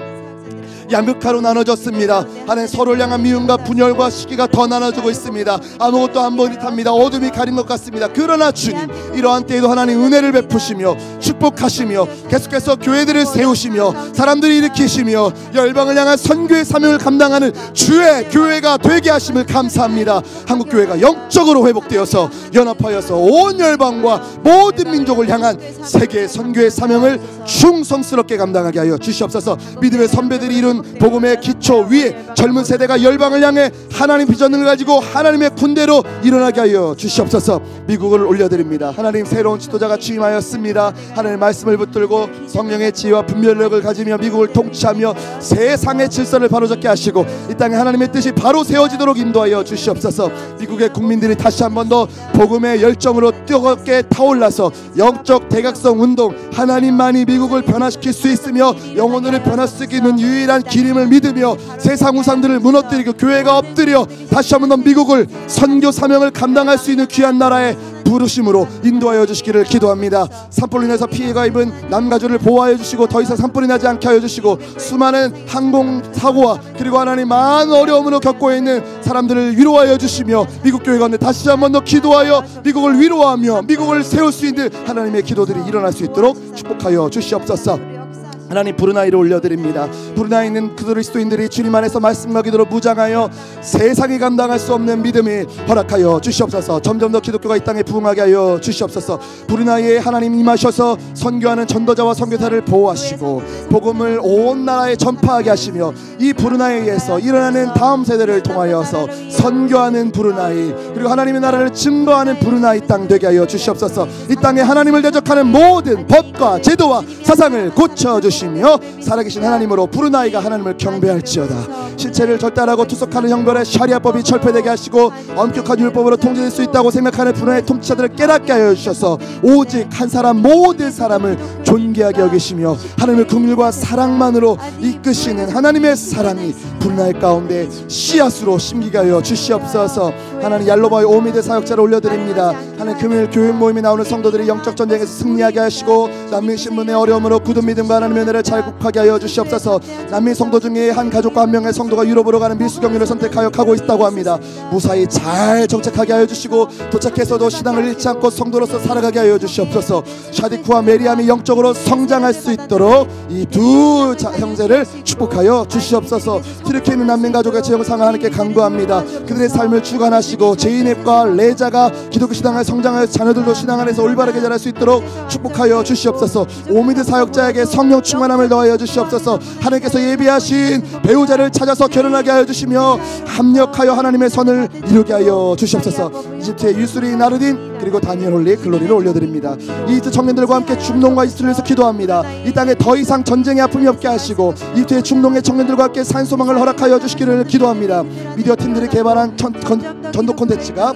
양극화로 나눠졌습니다. 하나님, 서로를 향한 미움과 분열과 시기가 더 나눠지고 있습니다. 아무것도 안 보이탑니다. 어둠이 가린 것 같습니다. 그러나 주님, 이러한 때에도 하나님 은혜를 베푸시며 축복하시며 계속해서 교회들을 세우시며 사람들을 일으키시며 열방을 향한 선교의 사명을 감당하는 주의 교회가 되게 하심을 감사합니다. 한국교회가 영적으로 회복되어서 연합하여서 온 열방과 모든 민족을 향한 세계 선교의 사명을 충성스럽게 감당하게 하여 주시옵소서. 믿음의 선배들이 이룬 복음의 기초 위에 젊은 세대가 열방을 향해 하나님 비전을 가지고 하나님의 군대로 일어나게 하여 주시옵소서. 미국을 올려드립니다. 하나님, 새로운 지도자가 취임하였습니다. 하나님의 말씀을 붙들고 성령의 지혜와 분별력을 가지며 미국을 통치하며 세상의 질서를 바로잡게 하시고 이 땅에 하나님의 뜻이 바로 세워지도록 인도하여 주시옵소서. 미국의 국민들이 다시 한 번 더 복음의 열정으로 뜨겁게 타올라서 영적 대각성 운동, 하나님만이 미국을 변화시킬 수 있으며 영혼을 변화시키는 유일한 길임을 믿으며 세상 우상들을 무너뜨리고 교회가 엎드려 다시 한 번 더 미국을 선교 사명을 감당할 수 있는 귀한 나라의 부르심으로 인도하여 주시기를 기도합니다. 산불로 인해서 피해가 입은 남가주를 보호하여 주시고 더 이상 산불이 나지 않게 하여 주시고 수많은 항공사고와 그리고 하나님 많은 어려움으로 겪고 있는 사람들을 위로하여 주시며 미국 교회 가운데 다시 한 번 더 기도하여 미국을 위로하며 미국을 세울 수 있는 하나님의 기도들이 일어날 수 있도록 축복하여 주시옵소서. 하나님 브루나이를 올려드립니다. 브루나이에 있는 그리스도인들이 주님 안에서 말씀과 기도로 무장하여 세상이 감당할 수 없는 믿음이 허락하여 주시옵소서. 점점 더 기독교가 이 땅에 부흥하게 하여 주시옵소서. 브루나이에 하나님 임하셔서 선교하는 전도자와 선교사를 보호하시고 복음을 온 나라에 전파하게 하시며 이 브루나이에서 일어나는 다음 세대를 통하여서 선교하는 브루나이, 그리고 하나님의 나라를 증거하는 브루나이 땅 되게 하여 주시옵소서. 이 땅에 하나님을 대적하는 모든 법과 제도와 사상을 고쳐주시옵소서. 살아계신 하나님으로 브루나이가 하나님을 경배할지어다. 실체를 절단하고 투석하는 형벌의 샤리아법이 철폐되게 하시고 엄격한 율법으로 통제될 수 있다고 생각하는 브루나이의 통치자들을 깨닫게 하여 주셔서 오직 한 사람 모든 사람을 존귀하게 여기시며 하나님의 긍휼과 사랑만으로 이끄시는 하나님의 사랑이 브루나이 가운데 씨앗으로 심기게 하여 주시옵소서. 하나님 얄로바의 오미드 사역자를 올려드립니다. 하나님 금요일 교육 모임에 나오는 성도들이 영적 전쟁에서 승리하게 하시고 난민 신분의 어려움으로 굳은 믿음과 하나님의 은혜를 자국하게 하여 주시옵소서. 난민 성도 중에 한 가족과 한 명의 성도가 유럽으로 가는 밀수경유를 선택하여 가고 있다고 합니다. 무사히 잘 정착하게 하여 주시고 도착해서도 신앙을 잃지 않고 성도로서 살아가게 하여 주시옵소서. 샤디쿠와 메리암이 영적으로 성장할 수 있도록 이 두 형제를 축복하여 주시옵소서. 튀르키예 있는 난민 가족의 재영상을 하나님께 간구합니다. 그들의 삶을 주관하시고 제이넵과 레자가 기독교 신앙을 성장하여 자녀들도 신앙 안에서 올바르게 자랄 수 있도록 축복하여 주시옵소서. 오미드 사역자에게 성령 충만함을 더하여 주시옵소서. 하나님께서 예비하신 배우자를 찾아서 결혼하게 하여 주시며 합력하여 하나님의 선을 이루게 하여 주시옵소서. 이집트의 유스리 나르딘 그리고 다니엘 홀리 글로리를 올려드립니다. 이집트 청년들과 함께 중동과 이스라엘을 위해서 기도합니다. 이 땅에 더 이상 전쟁의 아픔이 없게 하시고 이집트의 중동의 청년들과 함께 산소망을 허락하여 주시기를 기도합니다. 미디어 팀들이 개발한 전도 콘텐츠가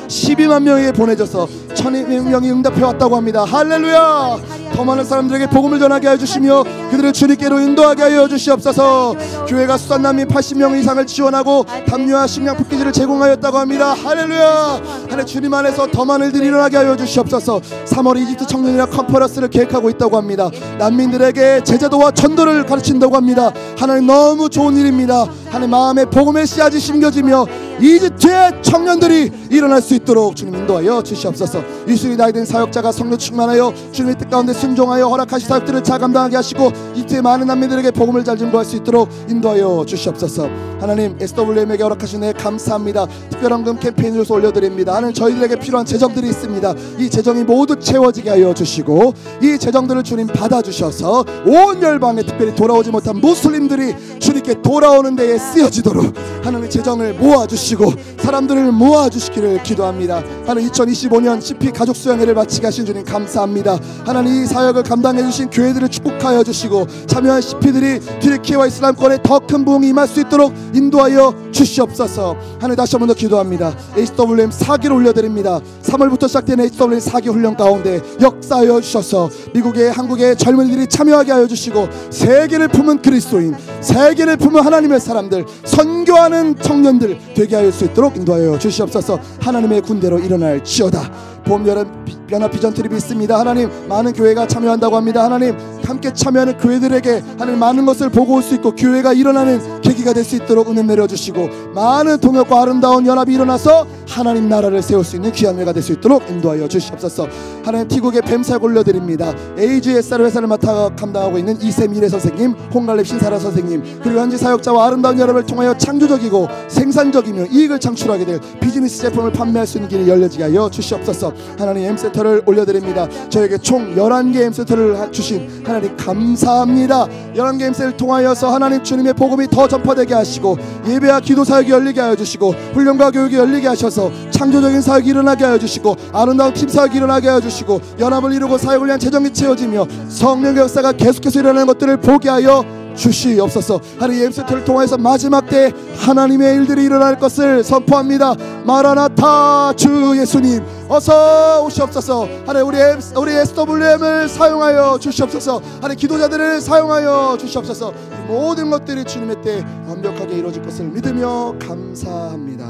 12만 명에게 보내져서 1,200명이 응답해 왔다고 합니다. 할렐루야. 더 많은 사람들에게 복음을 전하게 하여 주시며 그들을 주님께로 인도하게 하여 주시옵소서. 교회가 수산난민 80명 이상을 지원하고 담요와 식량 패키지를 제공하였다고 합니다. 할렐루야. 하나님 주님 안에서 더 많은 일들이 일어나게 하여 주시옵소서. 3월 이집트 청년이라 컨퍼런스를 계획하고 있다고 합니다. 난민들에게 제자도와 전도를 가르친다고 합니다. 하나님 너무 좋은 일입니다. 하나님 마음에 복음의 씨앗이 심겨지며 이집트의 청년들이 일어날 수 있도록 주님 인도하여 주시옵소서. 유수리 나이 든 사역자가 성령 충만하여 주님의 뜻 가운데 순종하여 허락하신 사역들을 잘 감당하게 하시고 이집트의 많은 난민들에게 복음을 잘 증거할 수 있도록 인도하여 주시옵소서. 하나님 SWM에게 허락하신 애 감사합니다. 특별헌금 캠페인으로서 올려드립니다. 하나님 저희들에게 필요한 재정들이 있습니다. 이 재정이 모두 채워지게 하여 주시고 이 재정들을 주님 받아주셔서 온 열방에 특별히 돌아오지 못한 무슬림들이 주님께 돌아오는 데에 쓰여지도록 하나님 재정을 모아주시고 사람들을 모아주시기를 기도합니다. 하나님 2025년 CP 가족 수양회를 마치게 하신 주님 감사합니다. 하나님 이 사역을 감당해 주신 교회들을 축복하여 주시고 참여한 CP들이 튀르키예와 이슬람권에 더 큰 부흥이 임할 수 있도록 인도하여 주시옵소서. 하나님 다시 한 번 더 기도합니다. HWM 4기를 올려드립니다. 3월부터 시작된 HWM 4기 훈련 가운데 역사하여 주셔서 미국의 한국의 젊은이들이 참여하게 하여 주시고 세계를 품은 그리스도인, 세계를 품은 하나님의 사람들, 선교하는 청년들 되게 할 수 있도록 인도하여 주시옵소서. 하나님의 군대로 일어날지어다. 봄, 여름 변화 비전 트립이 있습니다. 하나님 많은 교회가 참여한다고 합니다. 하나님 함께 참여하는 교회들에게 하나님 많은 것을 보고 올 수 있고 교회가 일어나는 계기가 될 수 있도록 은혜 내려주시고 많은 동역과 아름다운 연합이 일어나서 하나님 나라를 세울 수 있는 귀한 회가 될 수 있도록 인도하여 주시옵소서. 하나님 티국의 뱀사역 올려드립니다. AGSR 회사를 맡아 감당하고 있는 이세미래 선생님, 홍갈렙 신사라 선생님, 그리고 현지 사역자와 아름다운 연합을 통하여 창조적이고 생산적이며 이익을 창출하게 될 비즈니스 제품을 판매할 수 있는 길이 열려지게 하여 주시옵소서. 하나님 M센터를 올려드립니다. 저에게 총 11개 M센터를 주신 하나님 감사합니다. 11개 M센터를 통하여서 하나님 주님의 복음이 더 전파되게 하시고 예배와 기도 사역이 열리게 하여 주시고 훈련과 교육이 열리게 하셔서 창조적인 사역이 일어나게 하여 주시고 아름다운 팀 사역이 일어나게 하여 주시고 연합을 이루고 사역을 위한 재정이 채워지며 성령의 역사가 계속해서 일어나는 것들을 보게 하여 주시옵소서. 하나님 M센터를 통해서 마지막 때 하나님의 일들이 일어날 것을 선포합니다. 마라나타 주 예수님 어서 오시옵소서. 하나님 우리 SWM을 사용하여 주시옵소서. 하나님 기도자들을 사용하여 주시옵소서. 이 모든 것들이 주님의 때 완벽하게 이루어질 것을 믿으며 감사합니다.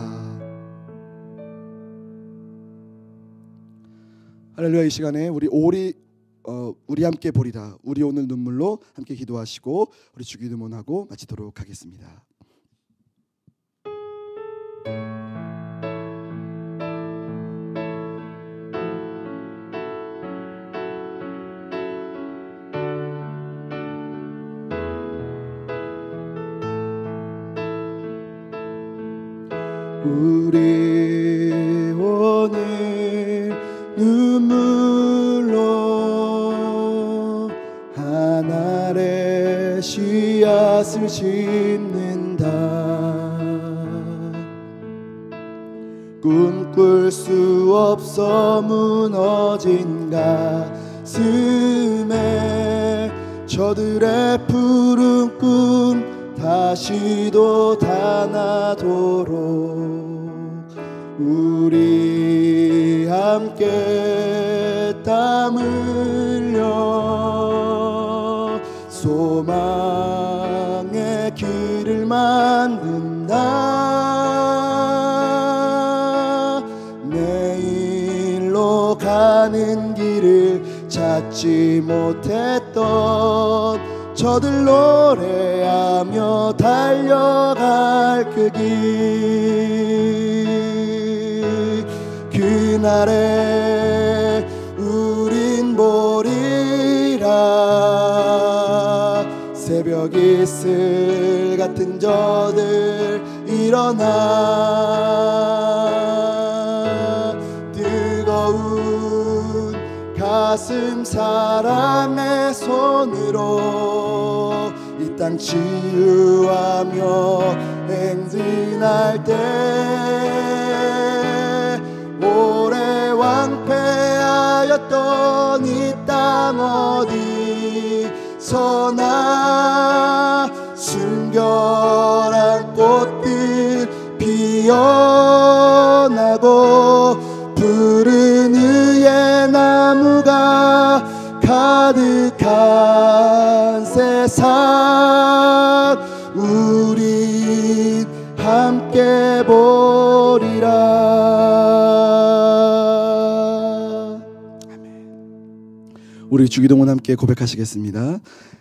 할렐루야. 이 시간에 우리 함께 보리다. 우리 오늘 눈물로 함께 기도하시고 우리 주기도문하고 마치도록 하겠습니다. 우리 오늘 눈물로 하늘의 씨앗을 심는다. 꿈꿀 수 없어 무너진 가슴에 저들의 푸른 꿈 다시도 닿아나도록 우리 함께 땀 흘려 소망의 길을 만든다. 내일로 가는 길을 찾지 못했던 저들 노래하며 달려갈 그 길, 그날에 우린 보리라. 새벽 이슬 같은 저들 일어나 뜨거운 가슴 사랑의 손으로 이 땅 치유하며 행진할 때 오래 왕패하였던 이 땅 어디서나 순결한 꽃들 피어나고 푸른 의의 나무가 가득한 세상 우린 함께 보리라. 우리 주기도문 함께 고백하시겠습니다.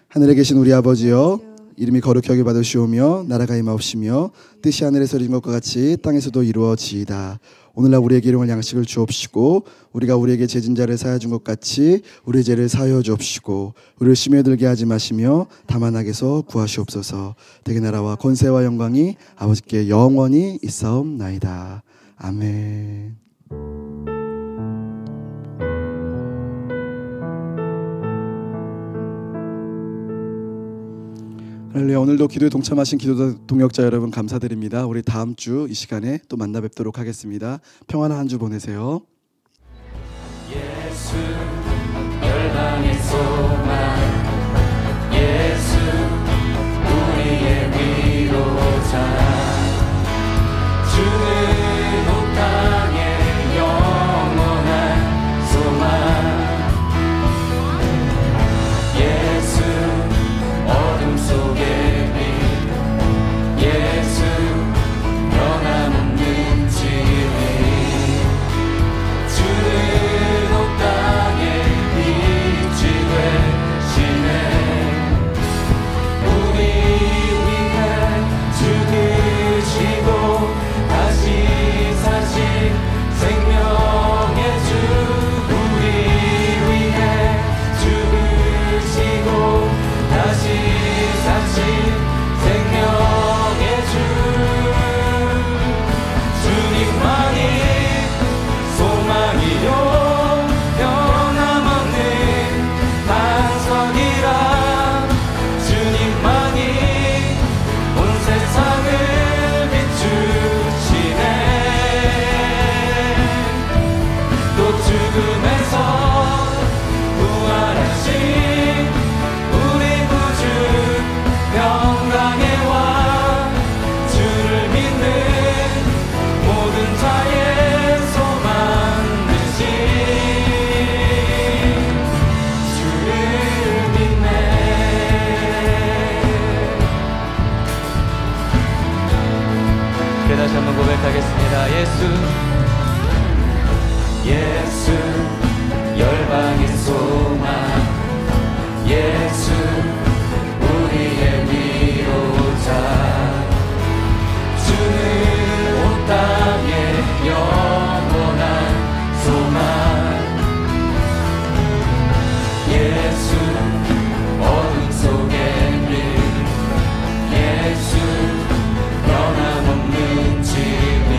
하늘에 계신 우리 아버지여, 이름이 거룩히 여겨 받으시오며 나라가 임하옵시며 뜻이 하늘에서 이룬 것과 같이 땅에서도 이루어지이다. 오늘날 우리에게 일용할 양식을 주옵시고 우리가 우리에게 죄진 자를 사하여 준 것 같이 우리의 죄를 사하여 주옵시고 우리를 시험에 들게 하지 마시며 다만 악에서 구하시옵소서. 대개 나라와 권세와 영광이 아버지께 영원히 있사옵나이다. 아멘. 할렐루야. 오늘도 기도에 동참하신 기도 동역자 여러분 감사드립니다. 우리 다음 주 이 시간에 또 만나 뵙도록 하겠습니다. 평안한 한 주 보내세요. 예수 열방의 소망, 예수 우리의 위로자, 주는 온 땅의 영원한 소망, 예수 어둠 속의 빛, 예수 변함없는 진리, 주는 온 땅의 빛이 되시네. 우리 위해 죽으시고 다시 사신 생명의 주, 우리 위해 죽으시고 다시 사신 생명의 주, 주님만이 소망이요 변함없는 반석이라, 주님만이 온 세상을 비추시네. 또 죽음에서 부활하신 우리 구주 평강의 왕, 주를 믿는 모든 자의 소망 되신 주를 믿네. 다시 한번 고백하겠습니다. 예수 열방의 소망, 예수 우리의 위로자, 주는 온 땅의 영원한 소망, 예수 어둠 속의 빛, 예수 변함없는 진리,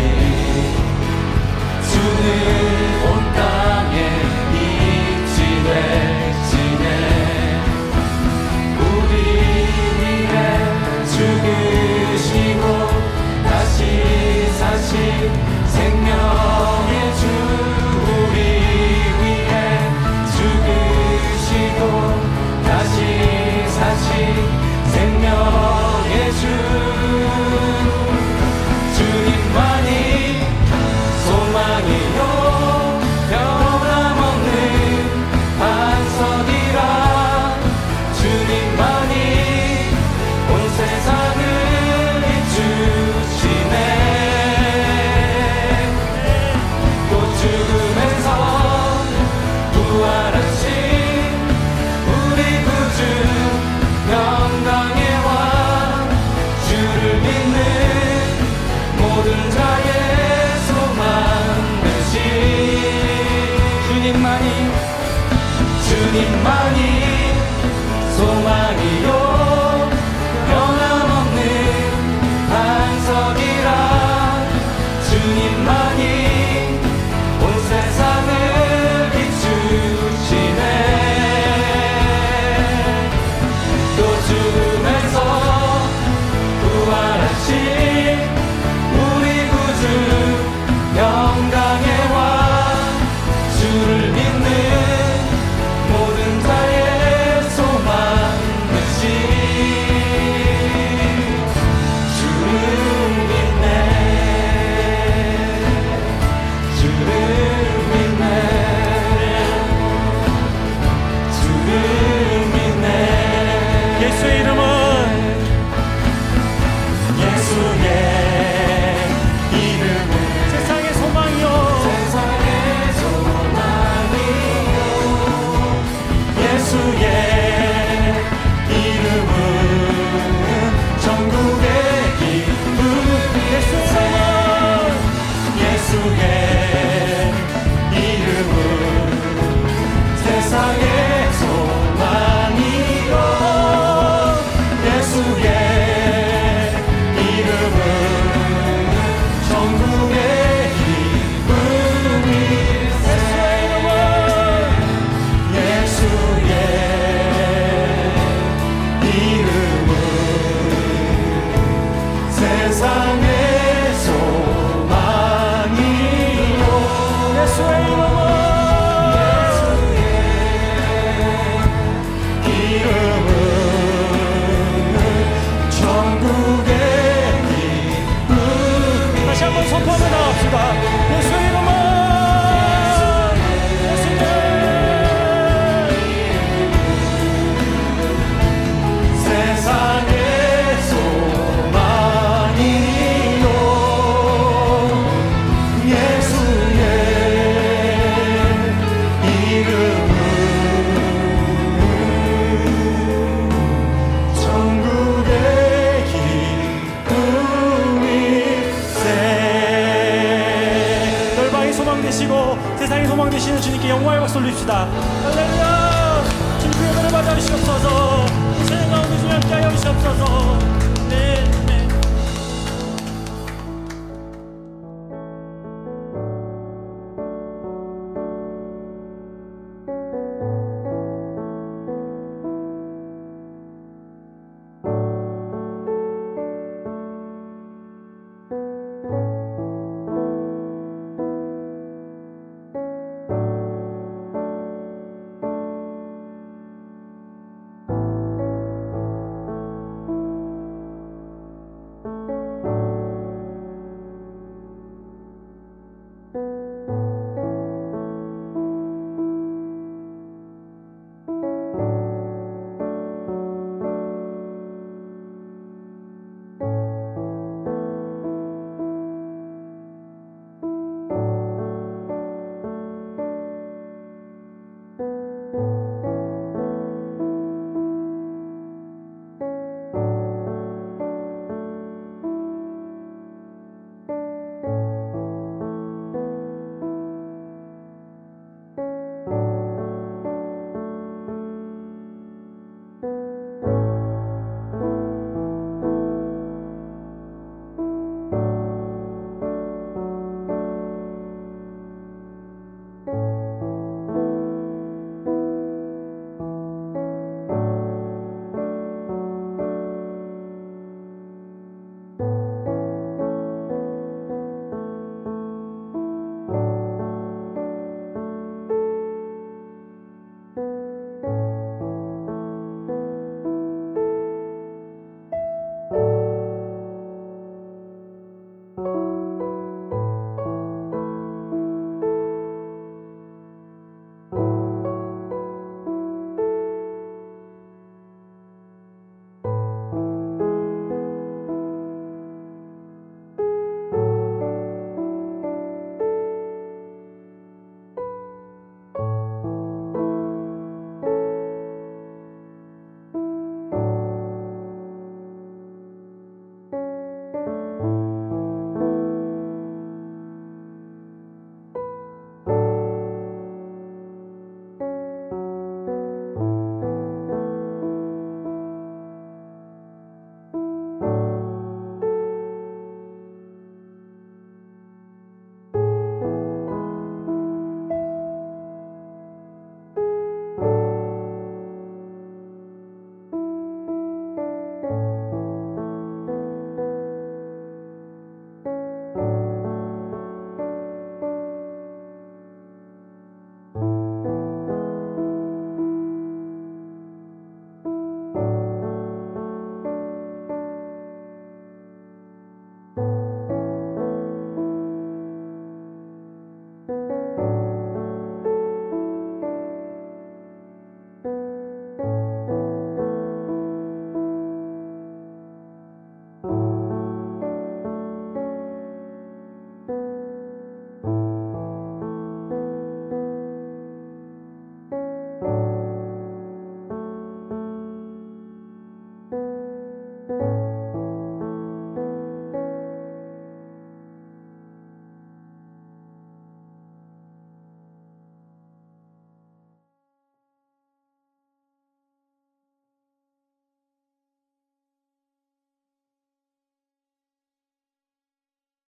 기도합시다.